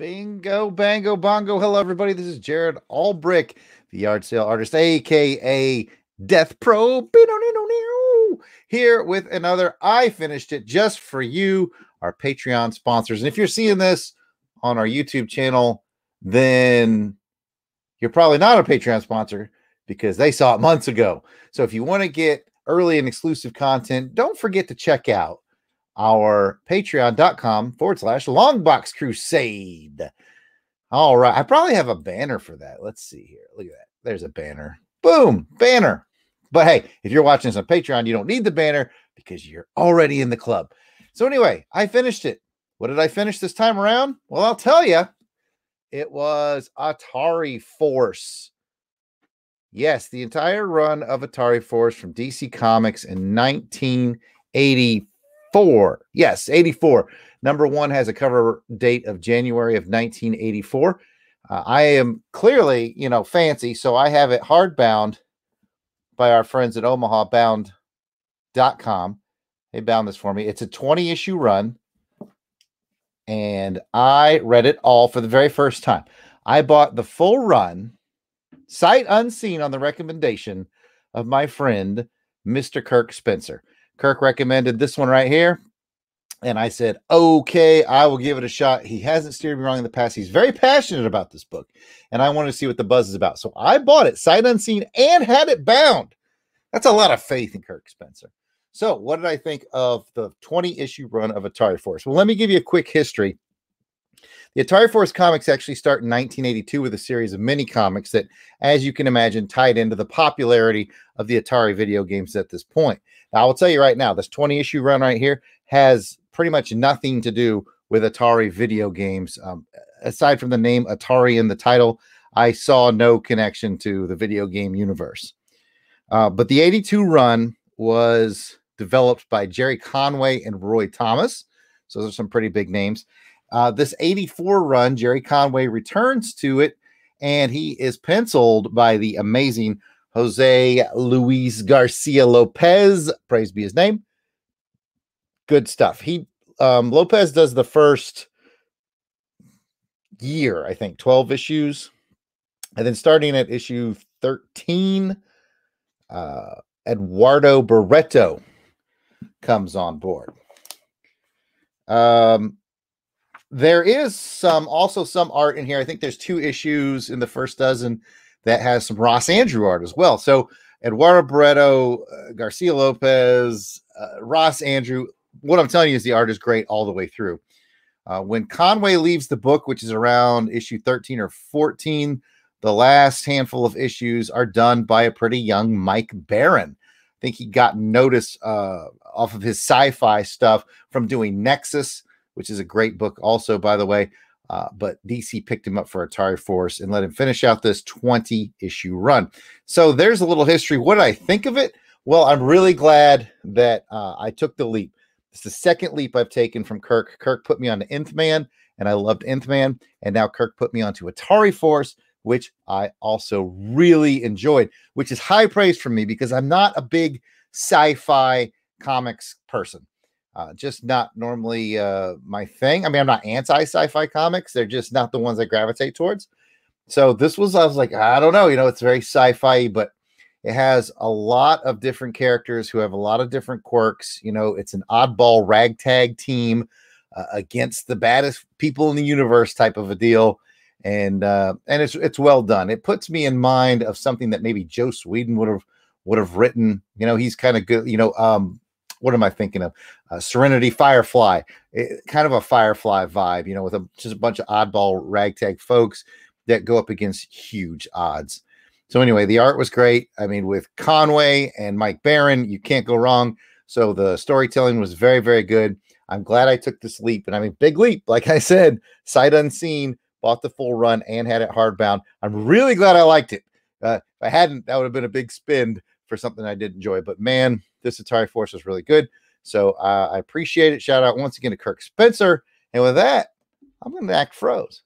Bingo, bango, bongo. Hello, everybody. This is Jared Albrick, the yard sale artist, aka Death Pro. Here with another I Finished It Just for You, our Patreon sponsors. And if you're seeing this on our YouTube channel, then you're probably not a Patreon sponsor because they saw it months ago. So if you want to get early and exclusive content, don't forget to check out our patreon.com/Longbox Crusade. All right. I probably have a banner for that. Let's see here. Look at that. There's a banner. Boom. Banner. But hey, if you're watching this on Patreon, you don't need the banner because you're already in the club. So anyway, I finished it. What did I finish this time around? Well, I'll tell you. It was Atari Force. Yes, the entire run of Atari Force from DC Comics in 1984. Yes, 84. Number one has a cover date of January of 1984. I am clearly, fancy, so I have it hardbound by our friends at omahabound.com. They bound this for me. It's a 20-issue run, and I read it all for the very first time. I bought the full run, sight unseen, on the recommendation of my friend, Mr. Kirk Spencer. Kirk recommended this one right here, and I said, okay, I will give it a shot. He hasn't steered me wrong in the past. He's very passionate about this book, and I wanted to see what the buzz is about. So I bought it sight unseen and had it bound. That's a lot of faith in Kirk Spencer. So what did I think of the 20-issue run of Atari Force? Well, let me give you a quick history. The Atari Force comics actually start in 1982 with a series of mini comics that, as you can imagine, tied into the popularity of the Atari video games at this point. Now, I will tell you right now, this 20-issue run right here has pretty much nothing to do with Atari video games. Aside from the name Atari in the title, I saw no connection to the video game universe. But the 82 run was developed by Jerry Conway and Roy Thomas. So those are some pretty big names. This 84 run, Jerry Conway returns to it, and he is penciled by the amazing Jose Luis Garcia Lopez. Praise be his name. Good stuff. Lopez does the first year, I think, 12 issues. And then starting at issue 13, Eduardo Barreto comes on board. There is also some art in here. I think there's 2 issues in the first dozen that has some Ross Andrew art as well. So Eduardo Barreto, Garcia Lopez, Ross Andrew. What I'm telling you is the art is great all the way through. When Conway leaves the book, which is around issue 13 or 14, the last handful of issues are done by a pretty young Mike Barron. I think he got notice off of his sci-fi stuff from doing Nexus, which is a great book also, by the way. But DC picked him up for Atari Force and let him finish out this 20-issue run. So there's a little history. What did I think of it? Well, I'm really glad that I took the leap. It's the second leap I've taken from Kirk. Kirk put me on to Nth Man, and I loved Nth Man. And now Kirk put me onto Atari Force, which I also really enjoyed, which is high praise from me because I'm not a big sci-fi comics person. Just not normally my thing. I mean, I'm not anti-sci-fi comics. They're just not the ones I gravitate towards. So this was, I was like, I don't know, it's very sci-fi, but it has a lot of different characters who have a lot of different quirks. It's an oddball ragtag team against the baddest people in the universe type of a deal. And it's well done. It puts me in mind of something that maybe Joe Sweden would have written. He's kind of good. What am I thinking of? Serenity Firefly, kind of a Firefly vibe, with just a bunch of oddball ragtag folks that go up against huge odds. So anyway, the art was great. I mean, with Conway and Mike Barron, you can't go wrong. So the storytelling was very, very good. I'm glad I took this leap, and I mean, big leap. Like I said, sight unseen, bought the full run and had it hardbound. I'm really glad I liked it. If I hadn't, that would have been a big spend for something I did enjoy. But man, this Atari Force was really good. So I appreciate it. Shout out once again to Kirk Spencer. And with that, I'm going to act froze.